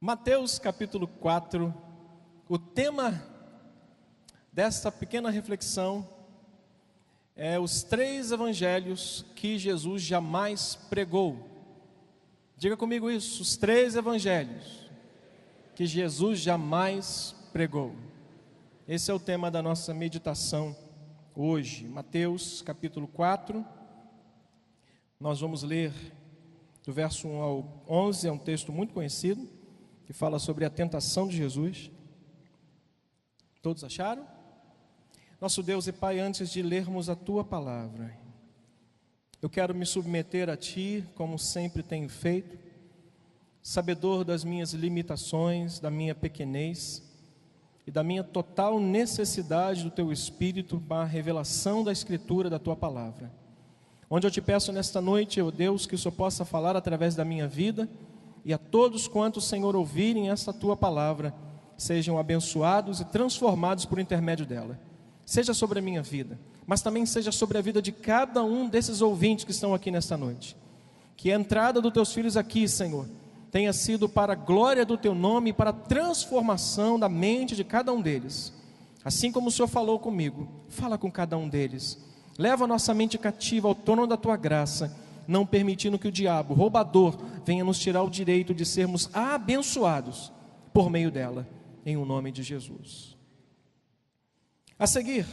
Mateus capítulo 4, o tema desta pequena reflexão é os 3 evangelhos que Jesus jamais pregou. Diga comigo isso, os 3 evangelhos que Jesus jamais pregou. Esse é o tema da nossa meditação hoje. Mateus capítulo 4, nós vamos ler do verso 1 ao 11, é um texto muito conhecido, que fala sobre a tentação de Jesus. Todos acharam? Nosso Deus e Pai, antes de lermos a Tua palavra, eu quero me submeter a Ti, como sempre tenho feito, sabedor das minhas limitações, da minha pequenez e da minha total necessidade do Teu Espírito para a revelação da Escritura, da Tua palavra. Onde eu te peço nesta noite, ó Deus, que o Senhor possa falar através da minha vida, e a todos quantos, Senhor, ouvirem esta Tua palavra, sejam abençoados e transformados por intermédio dela. Seja sobre a minha vida, mas também seja sobre a vida de cada um desses ouvintes que estão aqui nesta noite. Que a entrada dos Teus filhos aqui, Senhor, tenha sido para a glória do Teu nome e para a transformação da mente de cada um deles. Assim como o Senhor falou comigo, fala com cada um deles. Leva a nossa mente cativa ao trono da Tua graça, não permitindo que o diabo, roubador, venha nos tirar o direito de sermos abençoados por meio dela, em o nome de Jesus. A seguir,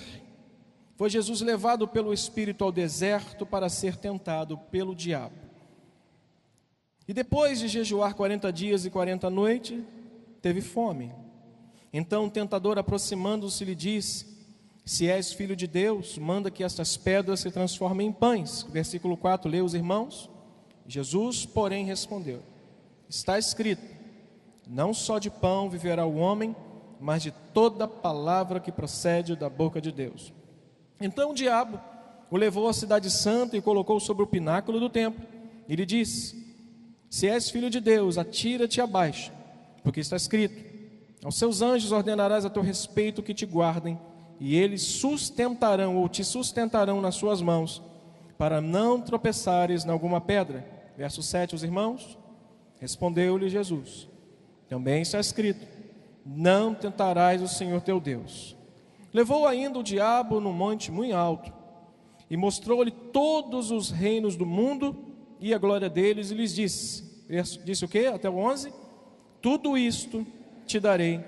foi Jesus levado pelo Espírito ao deserto para ser tentado pelo diabo. E depois de jejuar 40 dias e 40 noites, teve fome. Então o tentador, aproximando-se, lhe disse: se és filho de Deus, manda que estas pedras se transformem em pães. Versículo 4, lê os irmãos. Jesus, porém, respondeu: está escrito, não só de pão viverá o homem, mas de toda palavra que procede da boca de Deus. Então o diabo o levou à cidade santa e colocou sobre o pináculo do templo. E lhe disse: se és filho de Deus, atira-te abaixo, porque está escrito, aos seus anjos ordenarás a teu respeito que te guardem, e eles sustentarão ou te sustentarão nas suas mãos, para não tropeçares em alguma pedra. Verso 7, os irmãos. Respondeu-lhe Jesus: também está escrito, não tentarás o Senhor teu Deus. Levou ainda o diabo num monte muito alto, e mostrou-lhe todos os reinos do mundo, e a glória deles, e lhes disse o quê? Até o 11, tudo isto te darei,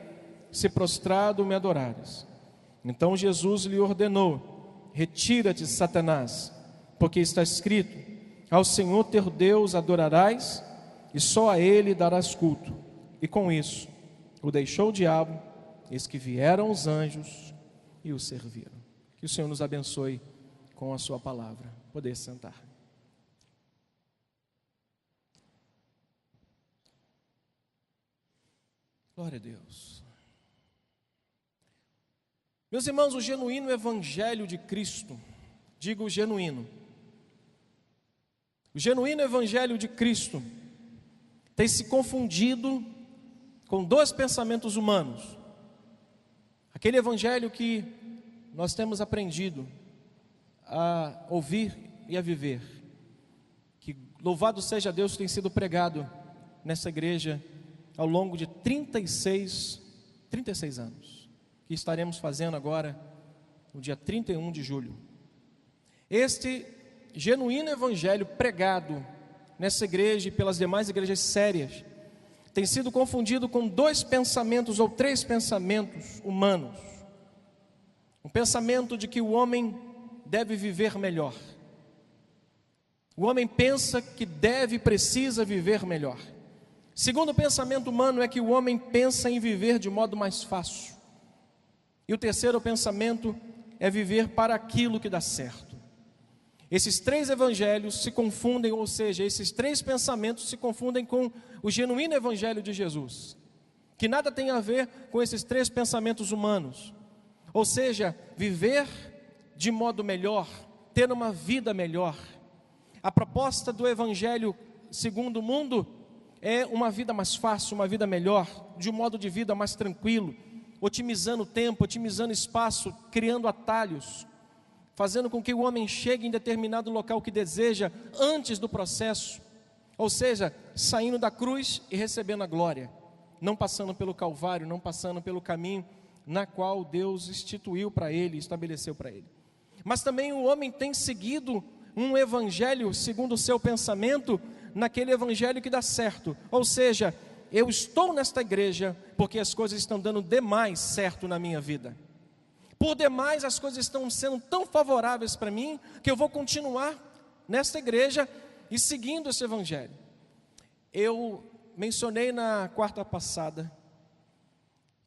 se prostrado me adorares. Então Jesus lhe ordenou: retira-te, Satanás, porque está escrito, ao Senhor teu Deus adorarás, e só a Ele darás culto. E com isso o deixou o diabo, eis que vieram os anjos e o serviram. Que o Senhor nos abençoe com a sua palavra. Poder sentar. Glória a Deus. Meus irmãos, o genuíno evangelho de Cristo, digo genuíno. O genuíno evangelho de Cristo tem se confundido com 2 pensamentos humanos. Aquele evangelho que nós temos aprendido a ouvir e a viver, que louvado seja Deus, tem sido pregado nessa igreja ao longo de 36 anos, que estaremos fazendo agora no dia 31 de julho. Este genuíno evangelho pregado nessa igreja e pelas demais igrejas sérias tem sido confundido com 2 pensamentos ou 3 pensamentos humanos. Um pensamento de que o homem deve viver melhor. O homem pensa que deve e precisa viver melhor. Segundo pensamento humano é que o homem pensa em viver de modo mais fácil. E o terceiro pensamento é viver para aquilo que dá certo. Esses 3 evangelhos se confundem, ou seja, esses 3 pensamentos se confundem com o genuíno evangelho de Jesus, que nada tem a ver com esses 3 pensamentos humanos. Ou seja, viver de modo melhor, ter uma vida melhor. A proposta do evangelho segundo o mundo é uma vida mais fácil, uma vida melhor, de um modo de vida mais tranquilo, otimizando o tempo, otimizando espaço, criando atalhos, fazendo com que o homem chegue em determinado local que deseja antes do processo, ou seja, saindo da cruz e recebendo a glória. não passando pelo Calvário, não passando pelo caminho na qual Deus instituiu para ele, estabeleceu para ele. Mas também o homem tem seguido um evangelho segundo o seu pensamento, naquele evangelho que dá certo. Ou seja, eu estou nesta igreja porque as coisas estão dando demais certo na minha vida. Por demais as coisas estão sendo tão favoráveis para mim, que eu vou continuar nesta igreja e seguindo esse evangelho. Eu mencionei na quarta passada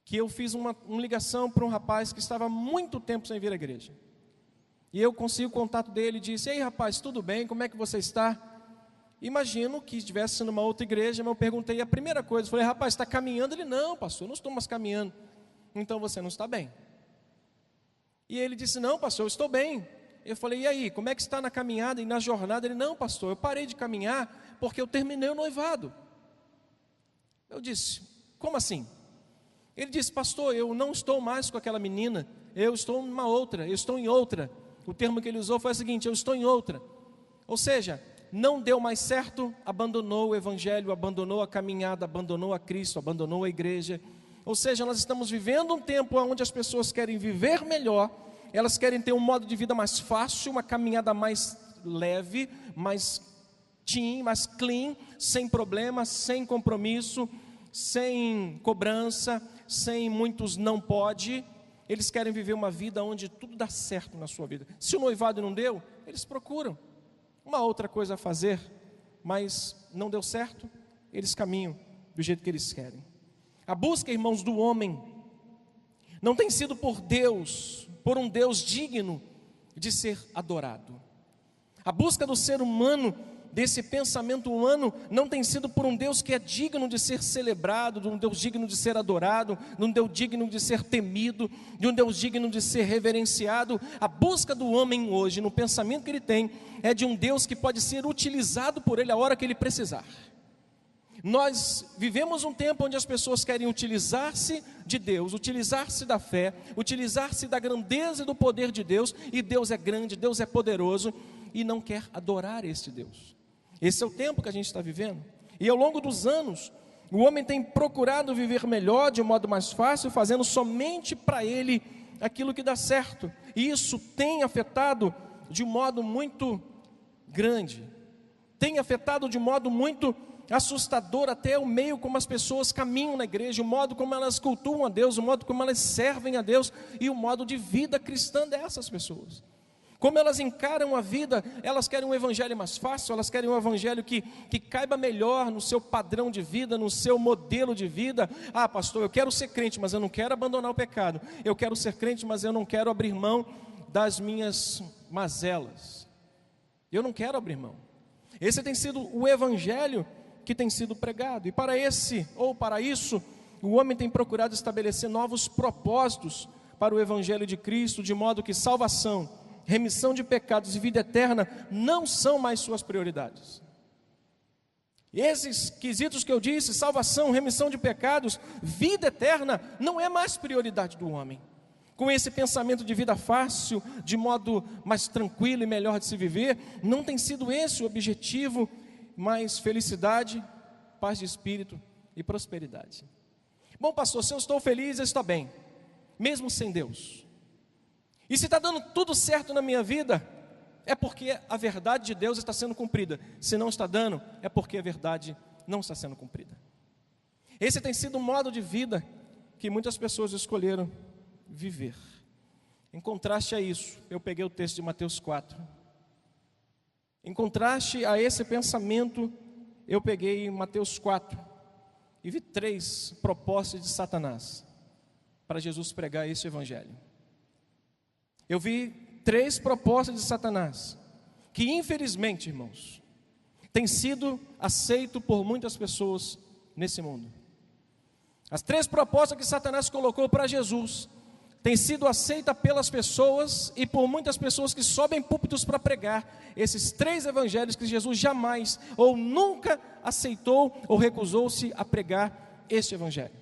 que eu fiz uma ligação para um rapaz que estava há muito tempo sem vir à igreja. E eu consegui o contato dele e disse: ei rapaz, tudo bem, como é que você está? Imagino que estivesse numa outra igreja, mas eu perguntei a primeira coisa, falei: rapaz, está caminhando? Ele: não, pastor, eu não estou mais caminhando. Então você não está bem. E ele disse: não, pastor, eu estou bem. Eu falei: e aí, como é que está na caminhada e na jornada? Ele: não, pastor, eu parei de caminhar porque eu terminei o noivado. Eu disse: como assim? Ele disse: pastor, eu não estou mais com aquela menina, eu estou em uma outra, eu estou em outra. O termo que ele usou foi o seguinte: eu estou em outra. Ou seja, não deu mais certo, abandonou o evangelho, abandonou a caminhada, abandonou a Cristo, abandonou a igreja. Ou seja, nós estamos vivendo um tempo onde as pessoas querem viver melhor, elas querem ter um modo de vida mais fácil, uma caminhada mais leve, mais clean, sem problemas, sem compromisso, sem cobrança, sem muitos não pode. Eles querem viver uma vida onde tudo dá certo na sua vida. Se o noivado não deu, eles procuram uma outra coisa a fazer, mas não deu certo, eles caminham do jeito que eles querem. A busca, irmãos, do homem não tem sido por Deus, por um Deus digno de ser adorado. A busca do ser humano, desse pensamento humano, não tem sido por um Deus que é digno de ser celebrado, de um Deus digno de ser adorado, de um Deus digno de ser temido, de um Deus digno de ser reverenciado. A busca do homem hoje, no pensamento que ele tem, é de um Deus que pode ser utilizado por ele a hora que ele precisar. Nós vivemos um tempo onde as pessoas querem utilizar-se de Deus, utilizar-se da fé, utilizar-se da grandeza e do poder de Deus, e Deus é grande, Deus é poderoso, e não quer adorar este Deus. Esse é o tempo que a gente está vivendo. E ao longo dos anos, o homem tem procurado viver melhor, de um modo mais fácil, fazendo somente para ele aquilo que dá certo. E isso tem afetado de um modo muito grande, tem afetado de um modo muito assustador até o meio como as pessoas caminham na igreja, o modo como elas cultuam a Deus, o modo como elas servem a Deus e o modo de vida cristã dessas pessoas. Como elas encaram a vida, elas querem um evangelho mais fácil, elas querem um evangelho que caiba melhor no seu padrão de vida, no seu modelo de vida. Ah, pastor, eu quero ser crente, mas eu não quero abandonar o pecado. Eu quero ser crente, mas eu não quero abrir mão das minhas mazelas. Eu não quero abrir mão. Esse tem sido o evangelho que tem sido pregado. E para isso, o homem tem procurado estabelecer novos propósitos para o evangelho de Cristo, de modo que salvação, remissão de pecados e vida eterna não são mais suas prioridades. Esses quesitos que eu disse, salvação, remissão de pecados, vida eterna, não é mais prioridade do homem. Com esse pensamento de vida fácil, de modo mais tranquilo e melhor de se viver, não tem sido esse o objetivo, mas felicidade, paz de espírito e prosperidade. Bom, pastor, se eu estou feliz, eu estou bem, mesmo sem Deus. E se está dando tudo certo na minha vida, é porque a verdade de Deus está sendo cumprida. Se não está dando, é porque a verdade não está sendo cumprida. Esse tem sido um modo de vida que muitas pessoas escolheram viver. Em contraste a isso, eu peguei o texto de Mateus 4. Em contraste a esse pensamento, eu peguei Mateus 4 e vi 3 propostas de Satanás para Jesus pregar esse evangelho. Eu vi 3 propostas de Satanás, que infelizmente, irmãos, tem sido aceito por muitas pessoas nesse mundo. As 3 propostas que Satanás colocou para Jesus tem sido aceita pelas pessoas e por muitas pessoas que sobem púlpitos para pregar esses 3 evangelhos que Jesus jamais ou nunca aceitou ou recusou-se a pregar este evangelho.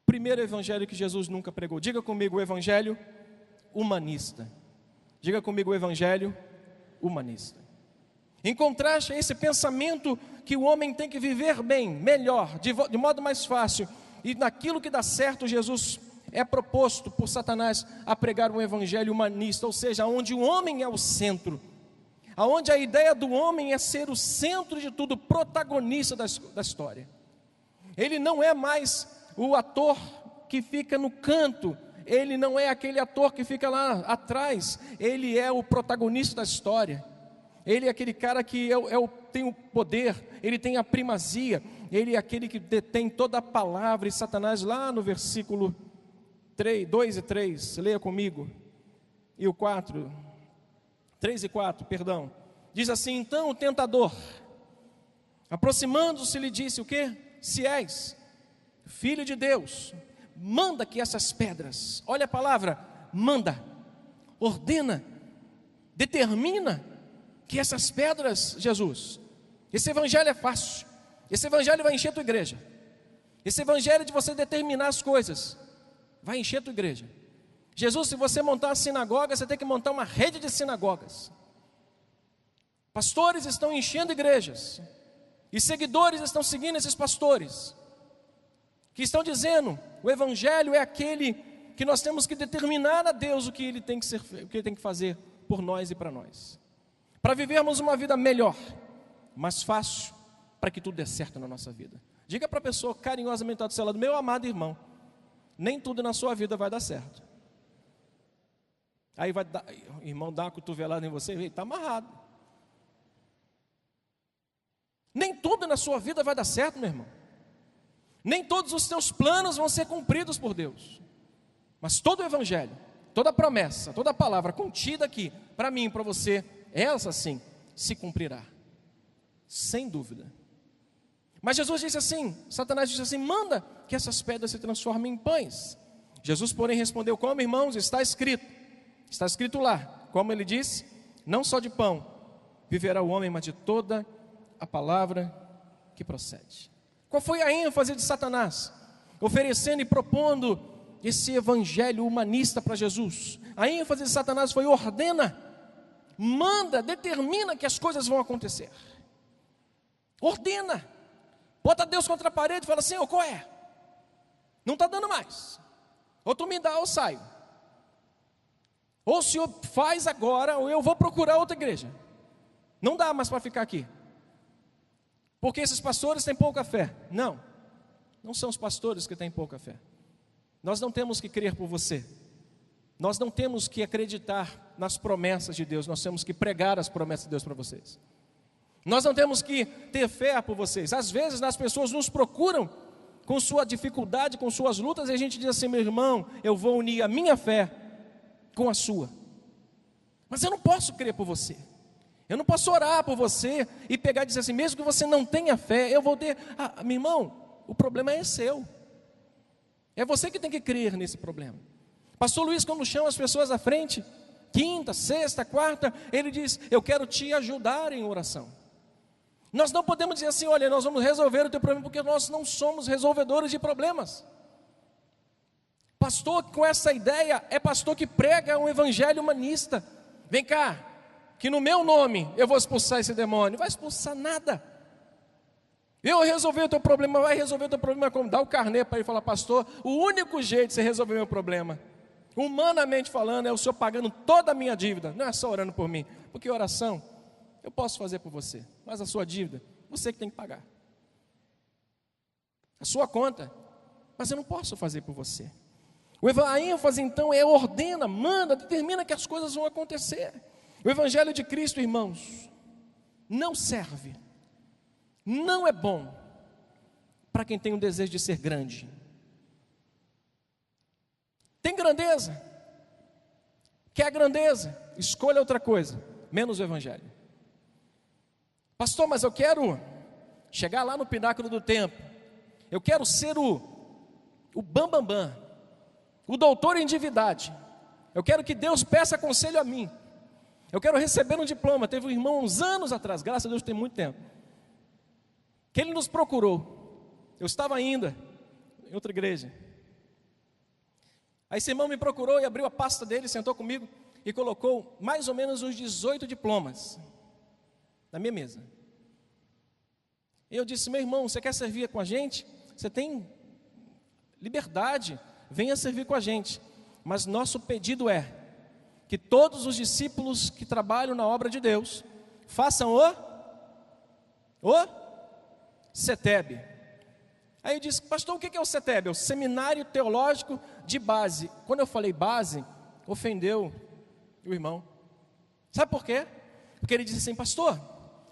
Primeiro evangelho que Jesus nunca pregou, diga comigo, o evangelho humanista. Diga comigo, o evangelho humanista. Em contraste a esse pensamento que o homem tem que viver bem, melhor, de modo mais fácil, e naquilo que dá certo, Jesus é proposto por Satanás a pregar um evangelho humanista, ou seja, onde o homem é o centro, aonde a ideia do homem é ser o centro de tudo, protagonista da história. Ele não é mais o ator que fica no canto, ele não é aquele ator que fica lá atrás, ele é o protagonista da história. Ele é aquele cara que tem o poder, ele tem a primazia, ele é aquele que detém toda a palavra. E Satanás, lá no versículo 2 e 3, leia comigo, e o 4, 3 e 4, perdão, diz assim: então o tentador, aproximando-se, lhe disse o quê? Se és filho de Deus, manda que essas pedras, olha a palavra, manda, ordena, determina, que essas pedras, Jesus, esse evangelho é fácil, esse evangelho vai encher a tua igreja, esse evangelho de você determinar as coisas, vai encher a tua igreja. Jesus, se você montar uma sinagoga, você tem que montar uma rede de sinagogas. Pastores estão enchendo igrejas, e seguidores estão seguindo esses pastores, que estão dizendo, o evangelho é aquele que nós temos que determinar a Deus o que Ele tem que ser, o que Ele tem que fazer por nós e para nós, para vivermos uma vida melhor, mais fácil, para que tudo dê certo na nossa vida. Diga para a pessoa carinhosamente ao seu lado: meu amado irmão, nem tudo na sua vida vai dar certo. Aí vai dar, irmão, dá uma cotovelada em você, está amarrado. Nem tudo na sua vida vai dar certo, meu irmão. Nem todos os teus planos vão ser cumpridos por Deus. Mas todo o evangelho, toda a promessa, toda a palavra contida aqui, para mim e para você, essa sim se cumprirá, sem dúvida. Mas Jesus disse assim, Satanás disse assim: manda que essas pedras se transformem em pães. Jesus, porém, respondeu: como, irmãos, está escrito lá, como ele disse, não só de pão viverá o homem, mas de toda a palavra que procede. Qual foi a ênfase de Satanás? Oferecendo e propondo esse evangelho humanista para Jesus. A ênfase de Satanás foi: ordena, manda, determina que as coisas vão acontecer. Ordena, bota Deus contra a parede e fala: Senhor, qual é? Não está dando mais, ou tu me dá ou eu saio, ou o Senhor faz agora, ou eu vou procurar outra igreja. Não dá mais para ficar aqui, porque esses pastores têm pouca fé. Não, não são os pastores que têm pouca fé. Nós não temos que crer por você, nós não temos que acreditar nas promessas de Deus, nós temos que pregar as promessas de Deus para vocês. Nós não temos que ter fé por vocês. Às vezes as pessoas nos procuram com sua dificuldade, com suas lutas, e a gente diz assim: meu irmão, eu vou unir a minha fé com a sua. Mas eu não posso crer por você, eu não posso orar por você e pegar e dizer assim: mesmo que você não tenha fé, eu vou ter. Meu irmão, o problema é seu, é você que tem que crer nesse problema. Pastor Luiz, quando chama as pessoas à frente, quinta, sexta, quarta, ele diz: eu quero te ajudar em oração. Nós não podemos dizer assim: olha, nós vamos resolver o teu problema, porque nós não somos resolvedores de problemas. Pastor com essa ideia é pastor que prega um evangelho humanista. Vem cá, que no meu nome eu vou expulsar esse demônio. Não vai expulsar nada. Eu resolver o teu problema. Vai resolver o teu problema como? Dá o carnê para ele falar: pastor, o único jeito de você resolver o meu problema, humanamente falando, é o senhor pagando toda a minha dívida. Não é só orando por mim, porque oração eu posso fazer por você, mas a sua dívida, você que tem que pagar. A sua conta, mas eu não posso fazer por você. A ênfase então é: ordena, manda, determina que as coisas vão acontecer. O evangelho de Cristo, irmãos, não serve, não é bom para quem tem o desejo de ser grande. Tem grandeza? Quer grandeza? Escolha outra coisa, menos o evangelho. Pastor, mas eu quero chegar lá no pináculo do templo, eu quero ser o bambambam, o doutor em divindade, eu quero que Deus peça conselho a mim, eu quero receber um diploma. Teve um irmão uns anos atrás, graças a Deus tem muito tempo, que ele nos procurou. Eu estava ainda em outra igreja, aí esse irmão me procurou e abriu a pasta dele, sentou comigo e colocou mais ou menos uns 18 diplomas na minha mesa. E eu disse: meu irmão, você quer servir com a gente? Você tem liberdade, venha servir com a gente. Mas nosso pedido é que todos os discípulos que trabalham na obra de Deus façam o CETEB. Aí eu disse: pastor, o que é o CETEB? É o Seminário Teológico de Base. Quando eu falei base, ofendeu o irmão. Sabe por quê? Porque ele disse assim: pastor,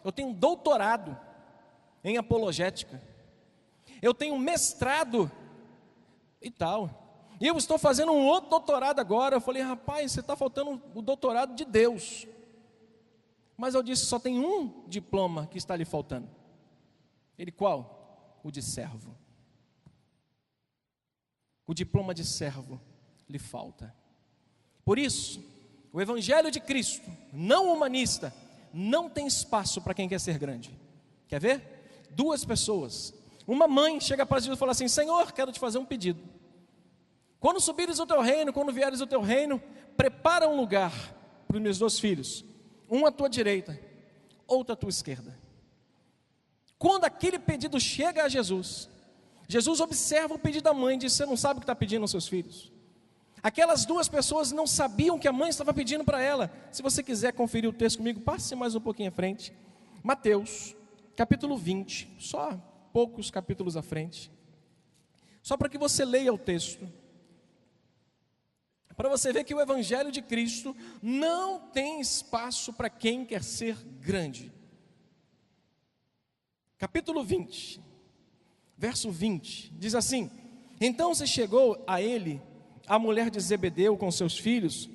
eu tenho um doutorado em apologética, eu tenho um mestrado e tal, e eu estou fazendo um outro doutorado agora. Eu falei: rapaz, você está faltando o doutorado de Deus. Mas eu disse: só tem um diploma que está lhe faltando. Ele: qual? O de servo. O diploma de servo lhe falta. Por isso, o Evangelho de Cristo, não humanista, não tem espaço para quem quer ser grande. Quer ver? Duas pessoas. Uma mãe chega para Jesus e fala assim: Senhor, quero te fazer um pedido. Quando subires o teu reino, quando vieres o teu reino, prepara um lugar para os meus 2 filhos, um à tua direita, outro à tua esquerda. Quando aquele pedido chega a Jesus, Jesus observa o pedido da mãe e diz: você não sabe o que está pedindo aos seus filhos? Aquelas 2 pessoas não sabiam que a mãe estava pedindo para ela. Se você quiser conferir o texto comigo, passe mais um pouquinho à frente. Mateus, capítulo 20, só poucos capítulos à frente. Só para que você leia o texto, para você ver que o Evangelho de Cristo não tem espaço para quem quer ser grande. Capítulo 20, verso 20, diz assim: então se chegou a ele a mulher de Zebedeu com seus filhos,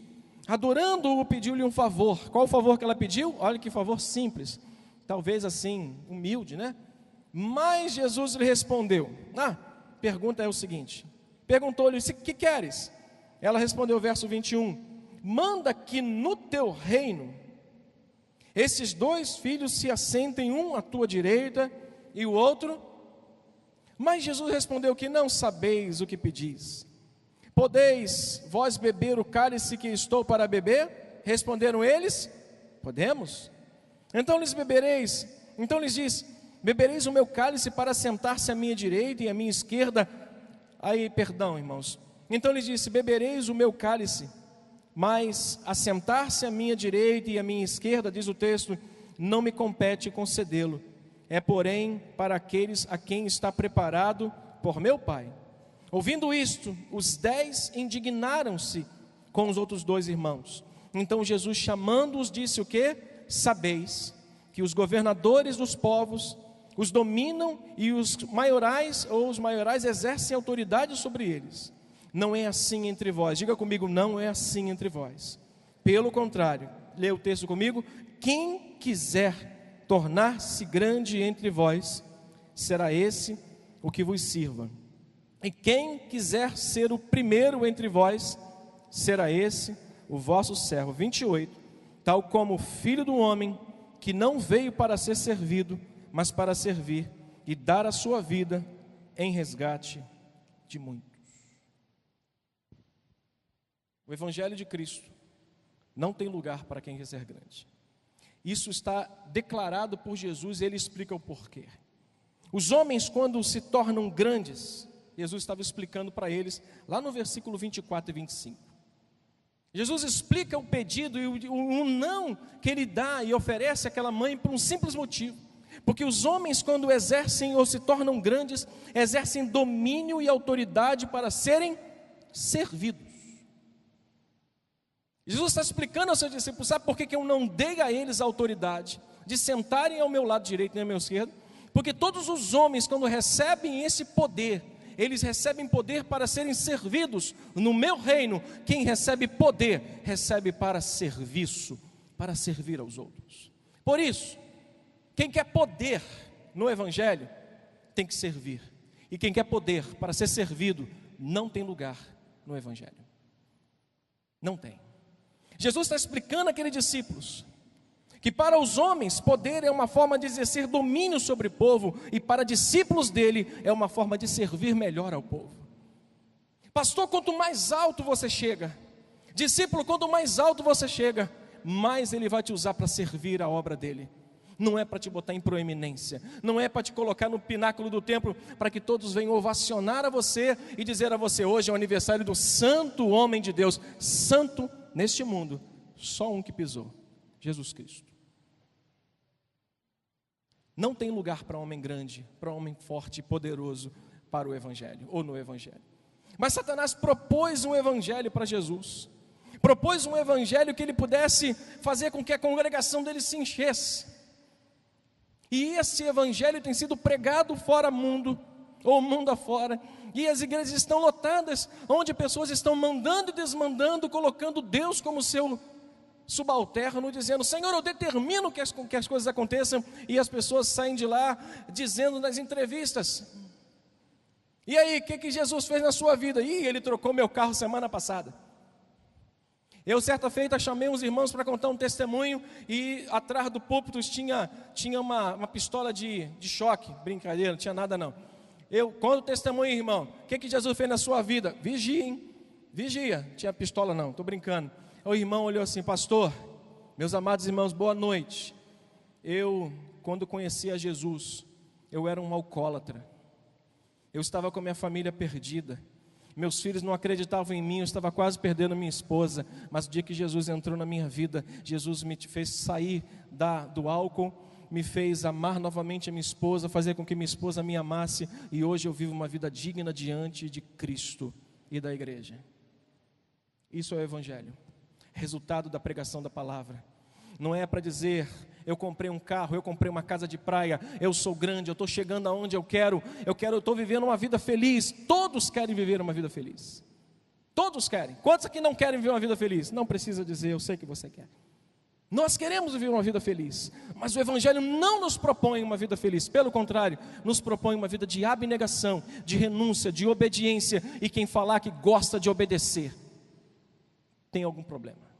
adorando-o, pediu-lhe um favor. Qual o favor que ela pediu? Olha que favor simples, talvez assim, humilde, né? Mas Jesus lhe respondeu. Pergunta é o seguinte: perguntou-lhe: o que queres? Ela respondeu, verso 21, manda que no teu reino esses 2 filhos se assentem, um à tua direita e o outro. Mas Jesus respondeu que não sabeis o que pedis. Podeis vós beber o cálice que estou para beber? Responderam eles: podemos. Então lhes diz: bebereis o meu cálice para sentar-se à minha direita e à minha esquerda? Perdão, irmãos. Então lhes disse: bebereis o meu cálice, mas assentar-se à minha direita e à minha esquerda, diz o texto, não me compete concedê-lo. É, porém, para aqueles a quem está preparado por meu Pai. Ouvindo isto, os 10 indignaram-se com os outros 2 irmãos. Então Jesus, chamando-os, disse o quê? Sabeis que os governadores dos povos os dominam e os maiorais exercem autoridade sobre eles. Não é assim entre vós. Diga comigo: não é assim entre vós. Pelo contrário, leia o texto comigo: quem quiser tornar-se grande entre vós, será esse o que vos sirva. E quem quiser ser o primeiro entre vós, será esse o vosso servo. 28. Tal como o Filho do Homem, que não veio para ser servido, mas para servir e dar a sua vida em resgate de muitos. O Evangelho de Cristo não tem lugar para quem quer ser grande. Isso está declarado por Jesus e ele explica o porquê. Os homens, quando se tornam grandes, Jesus estava explicando para eles lá no versículo 24 e 25. Jesus explica o pedido e o não que ele dá e oferece àquela mãe por um simples motivo. Porque os homens, quando exercem ou se tornam grandes, exercem domínio e autoridade para serem servidos. Jesus está explicando aos seus discípulos: sabe por que eu não dei a eles a autoridade de sentarem ao meu lado direito e ao meu esquerdo? Porque todos os homens, quando recebem esse poder, eles recebem poder para serem servidos. No meu reino, quem recebe poder, recebe para serviço, para servir aos outros. Por isso, quem quer poder no Evangelho, tem que servir. E quem quer poder para ser servido, não tem lugar no Evangelho. Não tem. Jesus está explicando àqueles discípulos que para os homens poder é uma forma de exercer domínio sobre o povo, e para discípulos dele é uma forma de servir melhor ao povo. Pastor, quanto mais alto você chega, discípulo, quanto mais alto você chega, mais ele vai te usar para servir a obra dele. não é para te botar em proeminência, não é para te colocar no pináculo do templo, para que todos venham ovacionar a você e dizer a você: hoje é o aniversário do santo homem de Deus. Santo neste mundo, só um que pisou, Jesus Cristo. Não tem lugar para homem grande, para homem forte e poderoso para o Evangelho, ou no Evangelho. Mas Satanás propôs um Evangelho para Jesus, propôs um Evangelho que ele pudesse fazer com que a congregação dele se enchesse. E esse Evangelho tem sido pregado fora mundo, ou mundo afora, e as igrejas estão lotadas, onde pessoas estão mandando e desmandando, colocando Deus como seu subalterno, dizendo: Senhor, eu determino que as coisas aconteçam, e as pessoas saem de lá dizendo nas entrevistas: e aí, o que Jesus fez na sua vida? Ele trocou meu carro semana passada. Eu certa feita chamei uns irmãos para contar um testemunho, e atrás do púlpito tinha uma pistola de choque. Brincadeira, não tinha nada não. Eu conto o testemunho, irmão. O que Jesus fez na sua vida? Vigia, hein? Vigia. Não tinha pistola não, estou brincando. O irmão olhou assim: pastor, meus amados irmãos, boa noite. Quando conheci a Jesus, eu era um alcoólatra. Eu estava com a minha família perdida. Meus filhos não acreditavam em mim, eu estava quase perdendo minha esposa. Mas o dia que Jesus entrou na minha vida, Jesus me fez sair do álcool, me fez amar novamente a minha esposa, fazer com que minha esposa me amasse. E hoje eu vivo uma vida digna diante de Cristo e da igreja. Isso é o Evangelho, resultado da pregação da palavra. Não é para dizer: eu comprei um carro, eu comprei uma casa de praia, eu sou grande, eu estou chegando aonde eu estou vivendo uma vida feliz. Todos querem viver uma vida feliz, todos querem. Quantos aqui não querem viver uma vida feliz? Não precisa dizer, eu sei que você quer. Nós queremos viver uma vida feliz, mas o Evangelho não nos propõe uma vida feliz, pelo contrário, nos propõe uma vida de abnegação, de renúncia, de obediência. E quem falar que gosta de obedecer tem algum problema,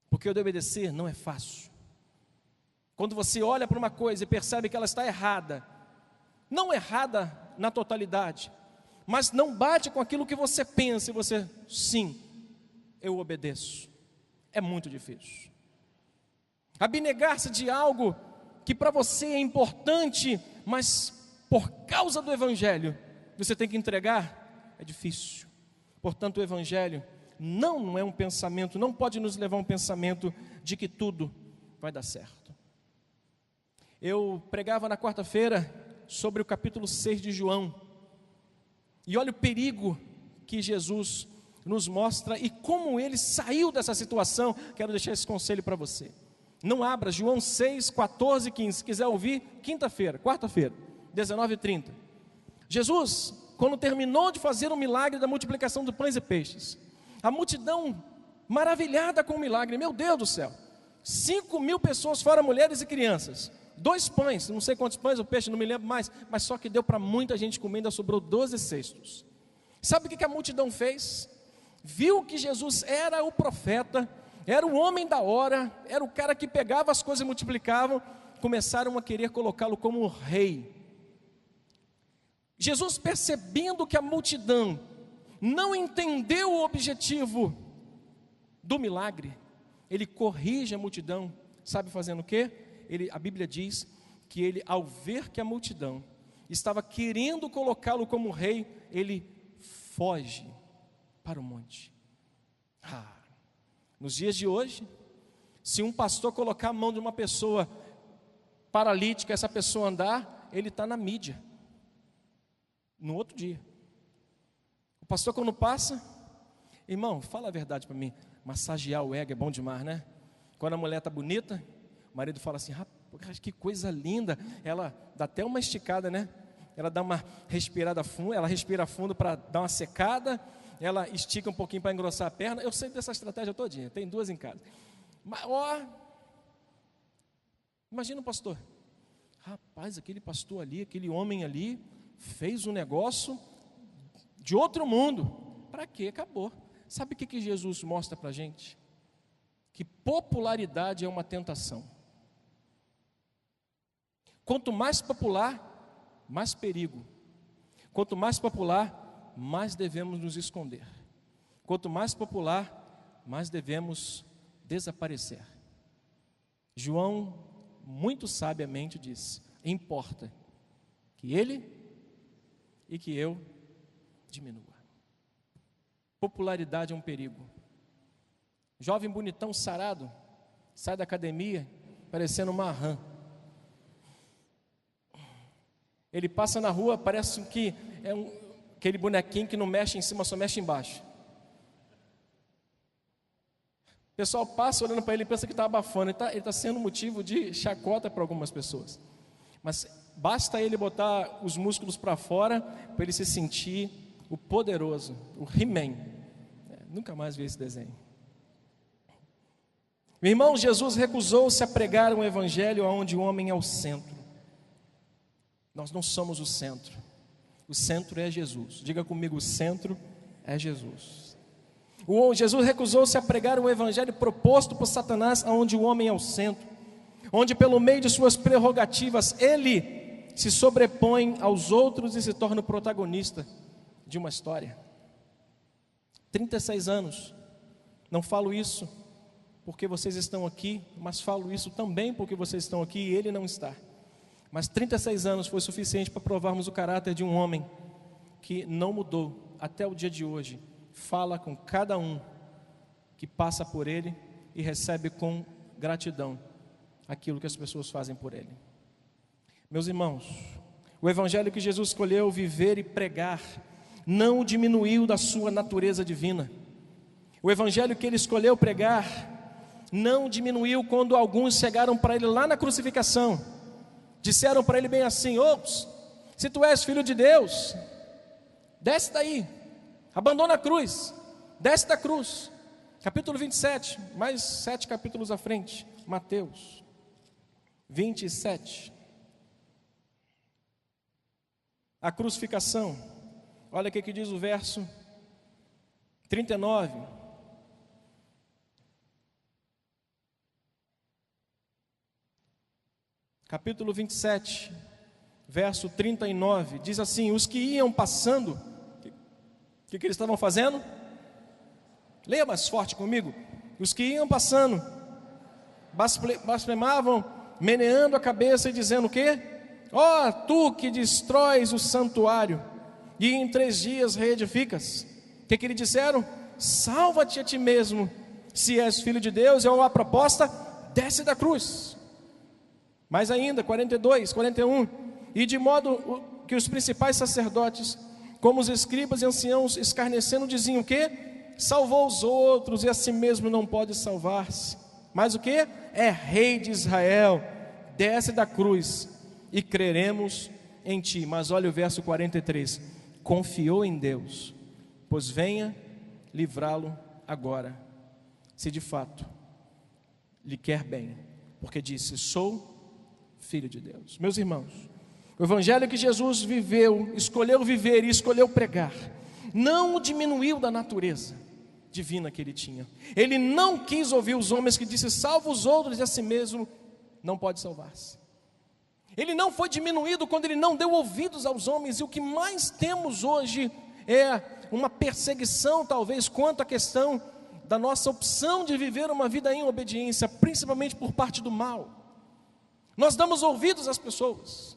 porque o de obedecer não é fácil. Quando você olha para uma coisa e percebe que ela está errada, não errada na totalidade, mas não bate com aquilo que você pensa, e você: sim, eu obedeço, é muito difícil. Abnegar-se de algo que para você é importante, mas por causa do Evangelho você tem que entregar, é difícil. Portanto, o Evangelho não é um pensamento, não pode nos levar a um pensamento de que tudo vai dar certo. Eu pregava na quarta-feira sobre o capítulo 6 de João, e olha o perigo que Jesus nos mostra e como ele saiu dessa situação. Quero deixar esse conselho para você. Não abra João 6, 14 e 15, se quiser ouvir, quarta-feira, 19h30. Jesus, quando terminou de fazer o milagre da multiplicação de pães e peixes, a multidão maravilhada com o milagre, meu Deus do céu, 5.000 pessoas, fora mulheres e crianças, 2 pães, não sei quantos pães, o peixe não me lembro mais, mas só que deu para muita gente comer, ainda sobrou 12 cestos. Sabe o que a multidão fez? Viu que Jesus era o profeta, era o homem da hora, era o cara que pegava as coisas e multiplicavam, começaram a querer colocá-lo como rei. Jesus, percebendo que a multidão não entendeu o objetivo do milagre, ele corrige a multidão. Sabe fazendo o quê? A Bíblia diz que ele, ao ver que a multidão estava querendo colocá-lo como rei, ele foge para o monte. Nos dias de hoje, se um pastor colocar a mão de uma pessoa paralítica, essa pessoa andar, ele está na mídia, no outro dia. O pastor, quando passa, irmão, fala a verdade para mim, massagear o ego é bom demais, né? Quando a mulher está bonita, o marido fala assim: rapaz, que coisa linda. Ela dá até uma esticada, né? Ela dá uma respirada fundo, ela respira fundo para dar uma secada, ela estica um pouquinho para engrossar a perna. Eu sei dessa estratégia todinha, tem 2 em casa. Mas, imagina o pastor: rapaz, aquele pastor ali, aquele homem ali, fez um negócio de outro mundo. Para quê? Acabou. Sabe o que Jesus mostra para a gente? Que popularidade é uma tentação. Quanto mais popular, mais perigo. Quanto mais popular, mais devemos nos esconder. Quanto mais popular, mais devemos desaparecer. João muito sabiamente disse: importa que ele e que eu diminua. Popularidade é um perigo. Jovem bonitão sarado, sai da academia parecendo uma rã. Ele passa na rua, parece que é aquele bonequinho que não mexe em cima, só mexe embaixo. O pessoal passa olhando para ele e pensa que está abafando. Ele está sendo motivo de chacota para algumas pessoas. Mas basta ele botar os músculos para fora para ele se sentir o poderoso, o He-Man. Nunca mais vi esse desenho. Meu irmão, Jesus recusou-se a pregar um evangelho onde o homem é o centro. Nós não somos o centro. O centro é Jesus. Diga comigo, o centro é Jesus. Jesus recusou-se a pregar um evangelho proposto por Satanás, onde o homem é o centro, onde pelo meio de suas prerrogativas ele se sobrepõe aos outros e se torna o protagonista de uma história. 36 anos, não falo isso porque vocês estão aqui, mas falo isso também porque vocês estão aqui e ele não está. Mas 36 anos foi suficiente para provarmos o caráter de um homem que não mudou até o dia de hoje. Fala com cada um que passa por ele e recebe com gratidão aquilo que as pessoas fazem por ele. Meus irmãos, o evangelho que Jesus escolheu viver e pregar não o diminuiu da sua natureza divina. O evangelho que ele escolheu pregar não diminuiu quando alguns chegaram para ele lá na crucificação. Disseram para ele bem assim: ops, se tu és filho de Deus, desce daí, abandona a cruz, desce da cruz. Capítulo 27, mais 7 capítulos à frente, Mateus 27. A crucificação, olha o que diz o verso 39. Capítulo 27, verso 39, diz assim: os que iam passando, o que eles estavam fazendo? Leia mais forte comigo. Os que iam passando, blasfemavam, meneando a cabeça e dizendo o quê? Ó, tu que destróis o santuário e em 3 dias reedificas. O que eles disseram? Salva-te a ti mesmo, se és filho de Deus. E a proposta: desce da cruz. Mais ainda, 42, 41, e de modo que os principais sacerdotes, como os escribas e anciãos, escarnecendo, diziam o quê? Salvou os outros e a si mesmo não pode salvar-se. Mas o quê? É rei de Israel, desce da cruz e creremos em ti. Mas olha o verso 43, confiou em Deus, pois venha livrá-lo agora, se de fato lhe quer bem, porque disse: sou filho de Deus. Meus irmãos, o evangelho que Jesus viveu, escolheu viver e escolheu pregar, não o diminuiu da natureza divina que ele tinha. Ele não quis ouvir os homens que disseram: salva os outros e a si mesmo não pode salvar-se. Ele não foi diminuído quando ele não deu ouvidos aos homens. E o que mais temos hoje é uma perseguição, talvez, quanto à questão da nossa opção de viver uma vida em obediência, principalmente por parte do mal. Nós damos ouvidos às pessoas.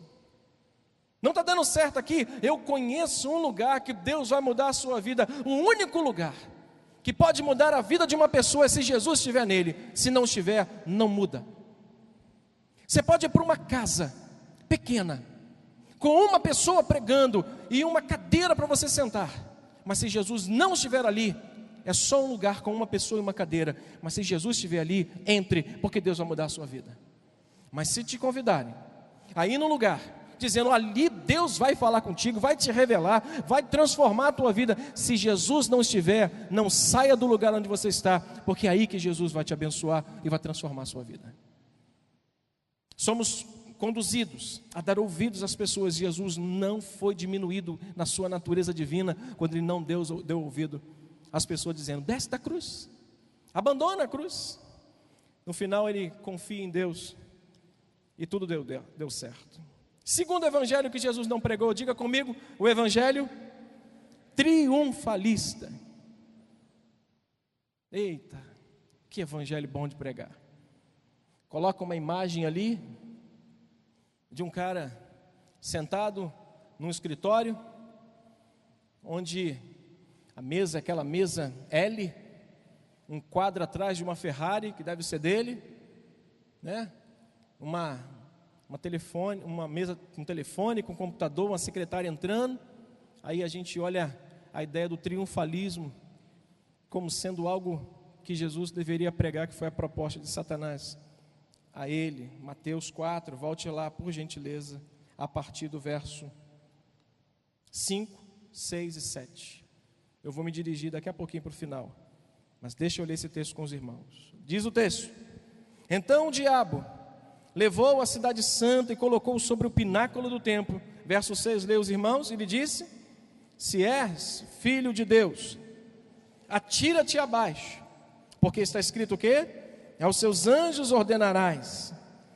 Não está dando certo aqui. Eu conheço um lugar que Deus vai mudar a sua vida. O único lugar que pode mudar a vida de uma pessoa é se Jesus estiver nele. Se não estiver, não muda. Você pode ir para uma casa pequena, com uma pessoa pregando e uma cadeira para você sentar, mas se Jesus não estiver ali, é só um lugar com uma pessoa e uma cadeira. Mas se Jesus estiver ali, entre, porque Deus vai mudar a sua vida. Mas se te convidarem a ir num lugar, dizendo: ali Deus vai falar contigo, vai te revelar, vai transformar a tua vida, se Jesus não estiver, não saia do lugar onde você está, porque é aí que Jesus vai te abençoar e vai transformar a sua vida. Somos conduzidos a dar ouvidos às pessoas. Jesus não foi diminuído na sua natureza divina quando ele não deu ouvido às pessoas dizendo: desce da cruz, abandona a cruz. No final ele confia em Deus e tudo deu certo. Segundo evangelho que Jesus não pregou, diga comigo, o evangelho triunfalista. Eita, que evangelho bom de pregar. coloca uma imagem ali de um cara sentado num escritório, onde a mesa, aquela mesa L, um quadro atrás de uma Ferrari, que deve ser dele, né? Uma mesa com telefone, com computador, uma secretária entrando. Aí a gente olha a ideia do triunfalismo como sendo algo que Jesus deveria pregar, que foi a proposta de Satanás a ele. Mateus 4, volte lá, por gentileza, a partir do verso 5, 6 e 7. Eu vou me dirigir daqui a pouquinho para o final, mas deixa eu ler esse texto com os irmãos. Diz o texto: então o diabo levou a cidade santa e colocou sobre o pináculo do templo. Verso 6, lê os irmãos, e lhe disse: se és filho de Deus, atira-te abaixo, porque está escrito o quê? Aos seus anjos ordenarás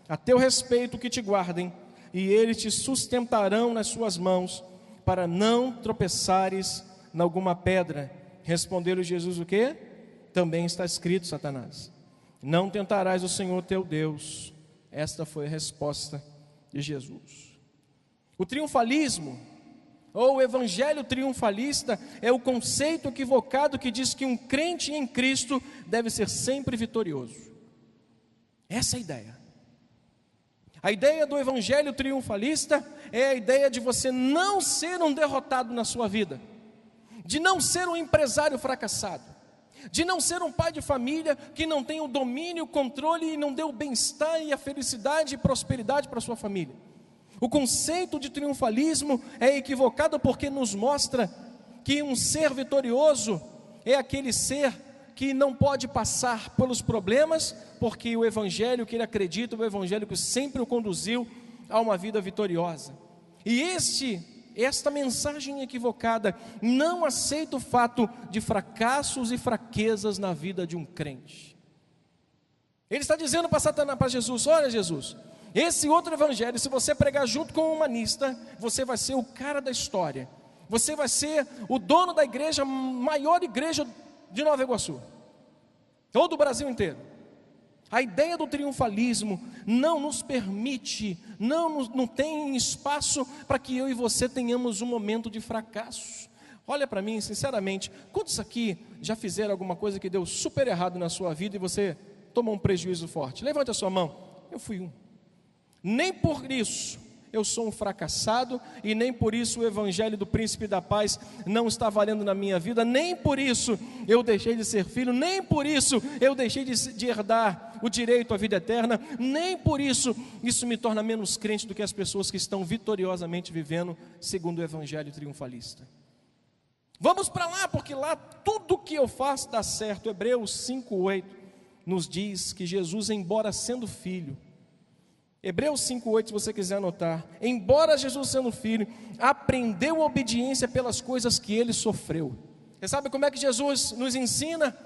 a teu respeito que te guardem, e eles te sustentarão nas suas mãos, para não tropeçares em alguma pedra. Respondeu-lhe Jesus o quê? Também está escrito, Satanás, não tentarás o Senhor teu Deus. Esta foi a resposta de Jesus. O triunfalismo, ou o evangelho triunfalista, é o conceito equivocado que diz que um crente em Cristo deve ser sempre vitorioso. Essa é a ideia. A ideia do evangelho triunfalista é a ideia de você não ser um derrotado na sua vida, de não ser um empresário fracassado, de não ser um pai de família que não tem o domínio, o controle e não dê o bem-estar e a felicidade e prosperidade para a sua família. O conceito de triunfalismo é equivocado porque nos mostra que um ser vitorioso é aquele ser que não pode passar pelos problemas, porque o evangelho que ele acredita, o evangelho que sempre o conduziu a uma vida vitoriosa. E esta mensagem equivocada não aceita o fato de fracassos e fraquezas na vida de um crente. Ele está dizendo para Satanás, para Jesus: olha Jesus, esse outro evangelho, se você pregar junto com um humanista, você vai ser o cara da história, você vai ser o dono da igreja, maior igreja de Nova Iguaçu, ou do Brasil inteiro. A ideia do triunfalismo não nos permite, não tem espaço para que eu e você tenhamos um momento de fracasso. Olha para mim, sinceramente, quantos aqui já fizeram alguma coisa que deu super errado na sua vida e você tomou um prejuízo forte? Levante a sua mão. Eu fui um. Nem por isso eu sou um fracassado, e nem por isso o evangelho do príncipe da paz não está valendo na minha vida, nem por isso eu deixei de ser filho, nem por isso eu deixei de herdar o direito à vida eterna, nem por isso me torna menos crente do que as pessoas que estão vitoriosamente vivendo segundo o evangelho triunfalista. Vamos para lá, porque lá tudo que eu faço dá certo. Hebreus 5:8 nos diz que Jesus, embora sendo filho, Hebreus 5:8, se você quiser anotar, embora Jesus sendo filho, aprendeu a obediência pelas coisas que ele sofreu. Você sabe como é que Jesus nos ensina?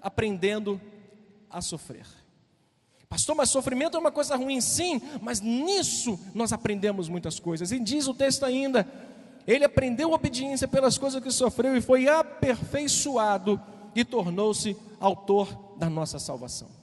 Aprendendo a sofrer. Pastor, mas sofrimento é uma coisa ruim, sim, mas nisso nós aprendemos muitas coisas. E diz o texto ainda, ele aprendeu a obediência pelas coisas que sofreu e foi aperfeiçoado e tornou-se autor da nossa salvação.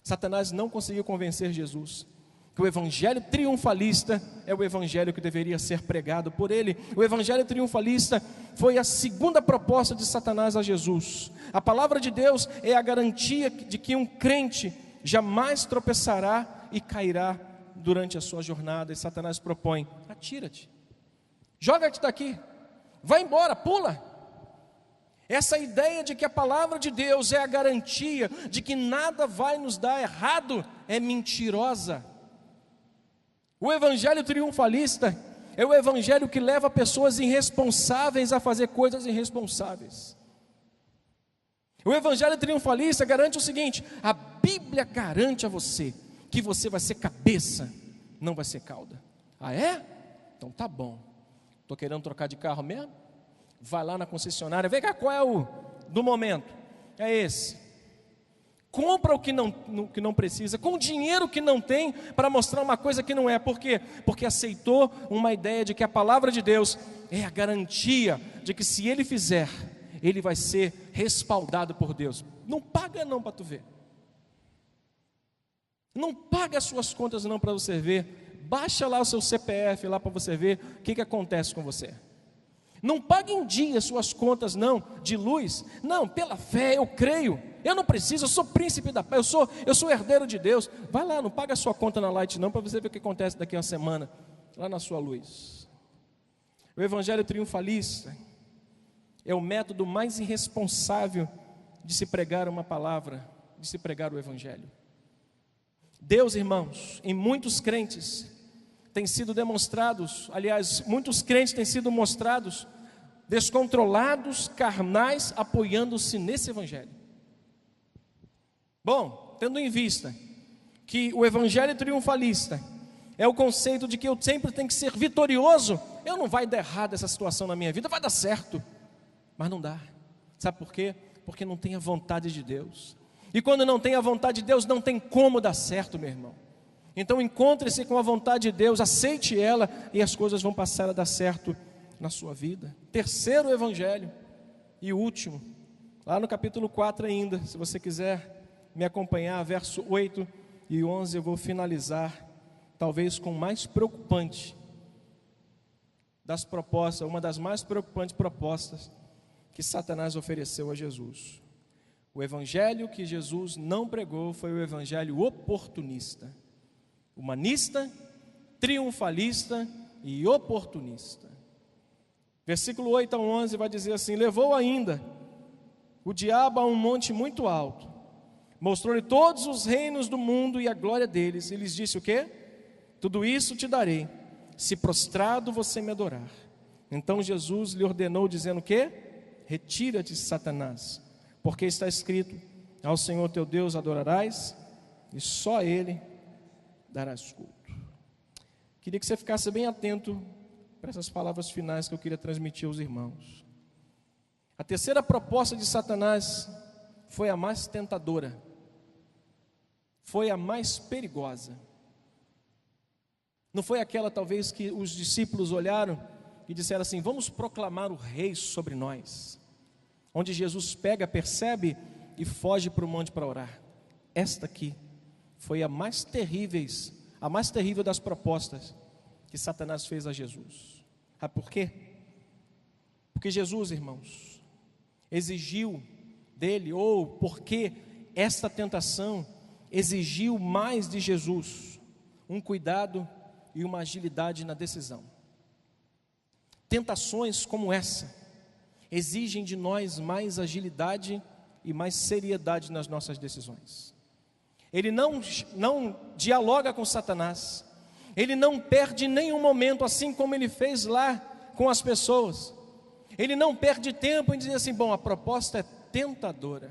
Satanás não conseguiu convencer Jesus que o evangelho triunfalista é o evangelho que deveria ser pregado por ele. O evangelho triunfalista foi a segunda proposta de Satanás a Jesus. A palavra de Deus é a garantia de que um crente jamais tropeçará e cairá durante a sua jornada. E Satanás propõe: atira-te, joga-te daqui, vai embora, pula. Essa ideia de que a palavra de Deus é a garantia de que nada vai nos dar errado é mentirosa. O evangelho triunfalista é o evangelho que leva pessoas irresponsáveis a fazer coisas irresponsáveis. O evangelho triunfalista garante o seguinte: a Bíblia garante a você que você vai ser cabeça, não vai ser cauda. Ah, é? Então tá bom. Estou querendo trocar de carro mesmo? Vai lá na concessionária, vê qual é o do momento. É esse. Compra o que não precisa, com o dinheiro que não tem, para mostrar uma coisa que não é. Por quê? Porque aceitou uma ideia de que a palavra de Deus é a garantia de que se ele fizer, ele vai ser respaldado por Deus. Não paga não para tu ver. Não paga as suas contas não para você ver. Baixa lá o seu CPF lá para você ver o que acontece com você. Não pague em dia suas contas não, de luz. Não, pela fé eu creio. Eu não preciso, eu sou príncipe da paz, eu sou herdeiro de Deus. Vai lá, não paga a sua conta na Light não, para você ver o que acontece daqui a uma semana, lá na sua luz. O evangelho triunfalista é o método mais irresponsável de se pregar uma palavra, de se pregar o evangelho. Deus, irmãos, em muitos crentes tem sido demonstrados, aliás, muitos crentes têm sido mostrados descontrolados, carnais, apoiando-se nesse evangelho. Bom, tendo em vista que o evangelho triunfalista é o conceito de que eu sempre tenho que ser vitorioso, eu não vai dar errado essa situação na minha vida, vai dar certo, mas não dá. Sabe por quê? Porque não tem a vontade de Deus. E quando não tem a vontade de Deus, não tem como dar certo, meu irmão. Então encontre-se com a vontade de Deus, aceite ela e as coisas vão passar a dar certo na sua vida. Terceiro evangelho e último, lá no capítulo 4 ainda, se você quiser me acompanhar, verso 8 e 11, eu vou finalizar, talvez com o mais preocupante das propostas, uma das mais preocupantes propostas que Satanás ofereceu a Jesus. O evangelho que Jesus não pregou foi o evangelho oportunista, humanista, triunfalista e oportunista. Versículo 8 a 11 vai dizer assim: levou ainda o diabo a um monte muito alto, mostrou-lhe todos os reinos do mundo e a glória deles, e lhes disse o quê? Tudo isso te darei, se prostrado você me adorar. Então Jesus lhe ordenou, dizendo o quê? Retira-te, Satanás, porque está escrito: ao Senhor teu Deus adorarás, e só a Ele darás culto. Queria que você ficasse bem atento para essas palavras finais que eu queria transmitir aos irmãos. A terceira proposta de Satanás foi a mais tentadora, foi a mais perigosa. Não foi aquela talvez que os discípulos olharam e disseram assim: vamos proclamar o rei sobre nós, onde Jesus pega, percebe e foge para o monte para orar. Esta aqui foi a mais terrível das propostas que Satanás fez a Jesus. Sabe por quê? Porque Jesus, irmãos, exigiu dele, ou porque esta tentação exigiu mais de Jesus, um cuidado e uma agilidade na decisão. Tentações como essa exigem de nós mais agilidade e mais seriedade nas nossas decisões. Ele não dialoga com Satanás, ele não perde nenhum momento, assim como ele fez lá com as pessoas. Ele não perde tempo em dizer assim: bom, a proposta é tentadora.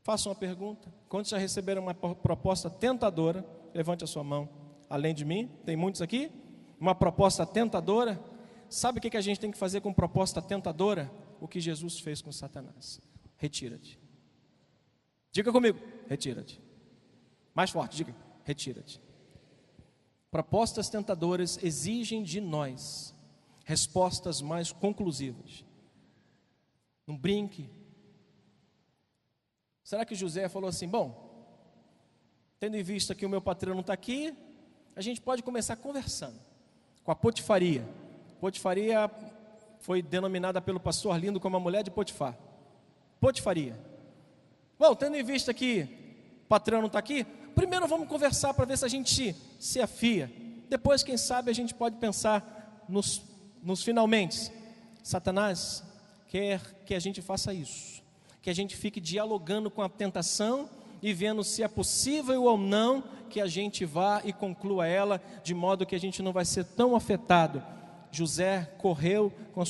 Faça uma pergunta: quantos já receberam uma proposta tentadora? Levante a sua mão. Além de mim, tem muitos aqui. Uma proposta tentadora. Sabe o que a gente tem que fazer com proposta tentadora? O que Jesus fez com Satanás: retira-te. Diga comigo: retira-te. Mais forte, diga: retira-te. Propostas tentadoras exigem de nós respostas mais conclusivas. Não brinque. Será que José falou assim: bom, tendo em vista que o meu patrão não está aqui, a gente pode começar conversando com a Potifaria. Potifaria foi denominada pelo pastor Lindo como a mulher de Potifar. Potifaria. Bom, tendo em vista que o patrão não está aqui, primeiro vamos conversar para ver se a gente se afia. Depois, quem sabe, a gente pode pensar nos finalmente. Satanás quer que a gente faça isso, que a gente fique dialogando com a tentação e vendo se é possível ou não que a gente vá e conclua ela, de modo que a gente não vai ser tão afetado. José correu com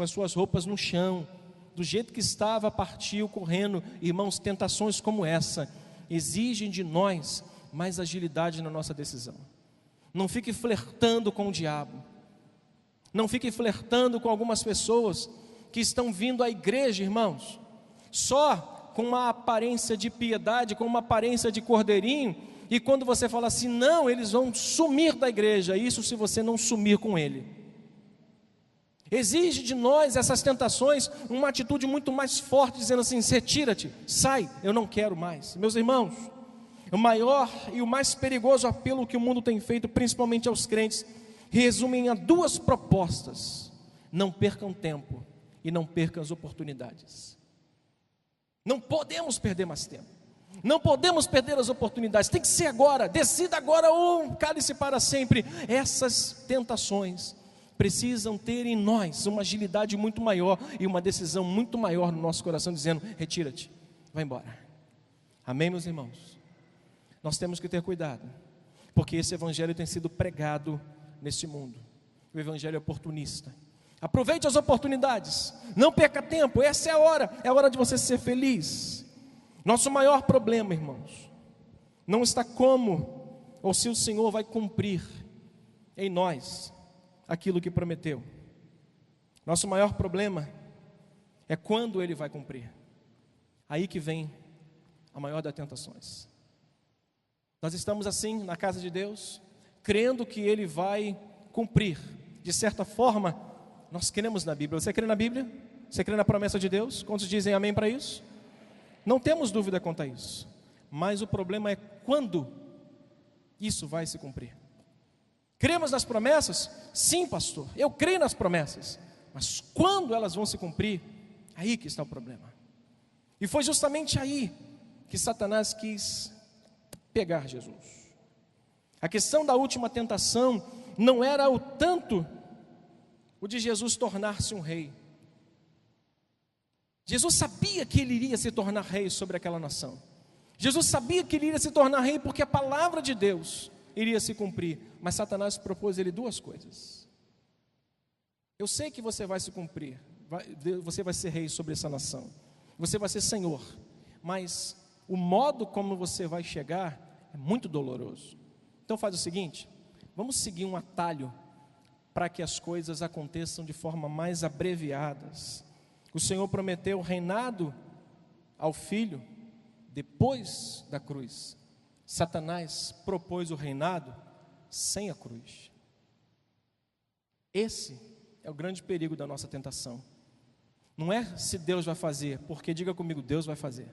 as suas roupas no chão, do jeito que estava, partiu correndo. Irmãos, tentações como essa exigem de nós mais agilidade na nossa decisão. Não fique flertando com o diabo, não fique flertando com algumas pessoas que estão vindo à igreja, irmãos, só com uma aparência de piedade, com uma aparência de cordeirinho, e quando você fala assim: não, eles vão sumir da igreja. Isso se você não sumir com ele. Exige de nós essas tentações uma atitude muito mais forte, dizendo assim: retira-te, sai, eu não quero mais. Meus irmãos, O maior e o mais perigoso apelo que o mundo tem feito, principalmente aos crentes, resumem a duas propostas: não percam tempo e não percam as oportunidades. Não podemos perder mais tempo, não podemos perder as oportunidades, tem que ser agora, decida agora ou cale-se para sempre. Essas tentações precisam ter em nós uma agilidade muito maior e uma decisão muito maior no nosso coração, dizendo: retira-te, vai embora. Amém, meus irmãos? Nós temos que ter cuidado, porque esse evangelho tem sido pregado neste mundo, o evangelho oportunista. Aproveite as oportunidades, não perca tempo, essa é a hora de você ser feliz. Nosso maior problema, irmãos, não está como ou se o Senhor vai cumprir em nós aquilo que prometeu. Nosso maior problema é quando Ele vai cumprir. Aí que vem a maior das tentações. Nós estamos assim na casa de Deus, crendo que Ele vai cumprir. De certa forma, nós cremos na Bíblia. Você crê na Bíblia? Você crê na promessa de Deus? Quantos dizem amém para isso? Não temos dúvida quanto a isso. Mas o problema é quando isso vai se cumprir. Cremos nas promessas? Sim, pastor, eu creio nas promessas. Mas quando elas vão se cumprir? Aí que está o problema. E foi justamente aí que Satanás quis pegar Jesus. A questão da última tentação não era o tanto o de Jesus tornar-se um rei. Jesus sabia que ele iria se tornar rei sobre aquela nação. Jesus sabia que ele iria se tornar rei porque a palavra de Deus iria se cumprir. Mas Satanás propôs a ele duas coisas. Eu sei que você vai se cumprir, você vai ser rei sobre essa nação, você vai ser senhor, mas o modo como você vai chegar é muito doloroso. Então faz o seguinte, vamos seguir um atalho para que as coisas aconteçam de forma mais abreviadas. O Senhor prometeu reinado ao Filho depois da cruz. Satanás propôs o reinado sem a cruz. Esse é o grande perigo da nossa tentação. Não é se Deus vai fazer, porque diga comigo, Deus vai fazer.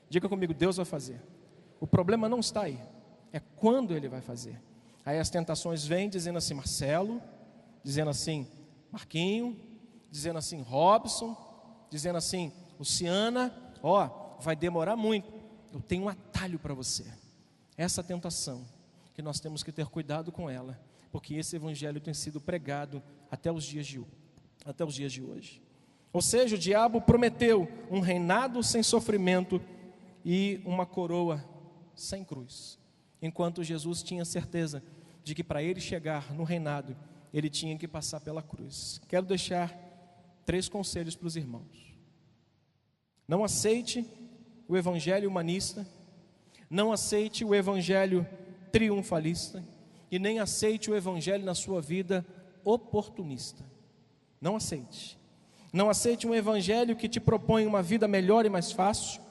Diga comigo, Deus vai fazer. O problema não está aí, é quando Ele vai fazer. Aí as tentações vêm dizendo assim, Marcelo, dizendo assim, Marquinho, dizendo assim, Robson, dizendo assim, Luciana, vai demorar muito. Eu tenho um atalho para você. Essa tentação, que nós temos que ter cuidado com ela, porque esse evangelho tem sido pregado até os dias de hoje. Ou seja, o diabo prometeu um reinado sem sofrimento e uma coroa sem cruz, enquanto Jesus tinha certeza de que para ele chegar no reinado, ele tinha que passar pela cruz. Quero deixar 3 conselhos para os irmãos. Não aceite o evangelho humanista, não aceite o evangelho triunfalista e nem aceite o evangelho na sua vida oportunista. Não aceite. Não aceite um evangelho que te propõe uma vida melhor e mais fácil,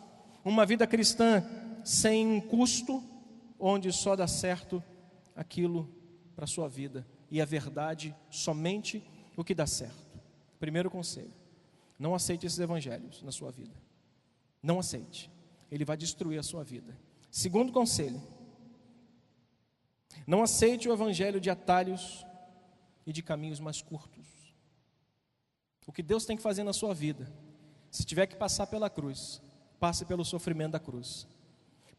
uma vida cristã sem custo, onde só dá certo aquilo para a sua vida e a verdade somente o que dá certo. Primeiro conselho, não aceite esses evangelhos na sua vida. Não aceite, ele vai destruir a sua vida. Segundo conselho, não aceite o evangelho de atalhos e de caminhos mais curtos. O que Deus tem que fazer na sua vida, se tiver que passar pela cruz, passe pelo sofrimento da cruz.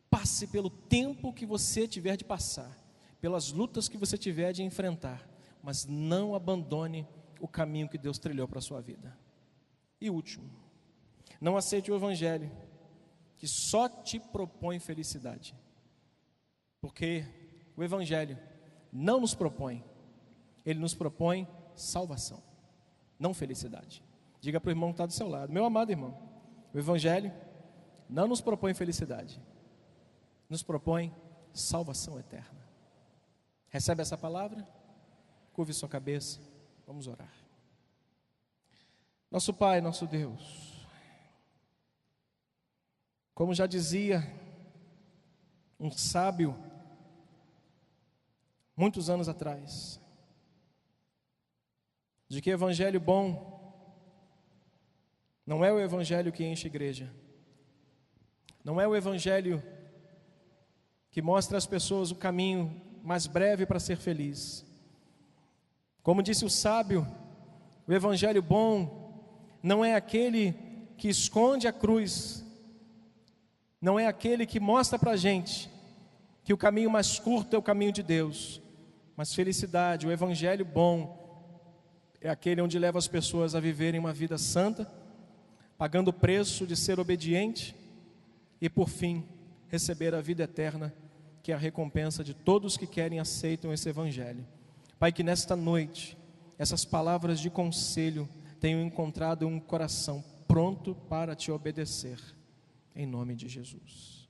Passe pelo tempo que você tiver de passar, pelas lutas que você tiver de enfrentar, mas não abandone o caminho que Deus trilhou para a sua vida. E último, não aceite o evangelho que só te propõe felicidade, porque o evangelho não nos propõe, ele nos propõe salvação, não felicidade. Diga para o irmão que está do seu lado, meu amado irmão, o evangelho não nos propõe felicidade, nos propõe salvação eterna. Recebe essa palavra? Curve sua cabeça, vamos orar. Nosso Pai, nosso Deus, como já dizia um sábio muitos anos atrás, de que evangelho bom não é o evangelho que enche a igreja, não é o evangelho que mostra às pessoas o caminho mais breve para ser feliz. Como disse o sábio, o evangelho bom não é aquele que esconde a cruz, não é aquele que mostra para a gente que o caminho mais curto é o caminho de Deus, mas felicidade, o evangelho bom é aquele onde leva as pessoas a viverem uma vida santa, pagando o preço de ser obediente e, por fim, receber a vida eterna, que é a recompensa de todos que querem e aceitam esse evangelho. Pai, que nesta noite, essas palavras de conselho tenham encontrado um coração pronto para te obedecer, em nome de Jesus.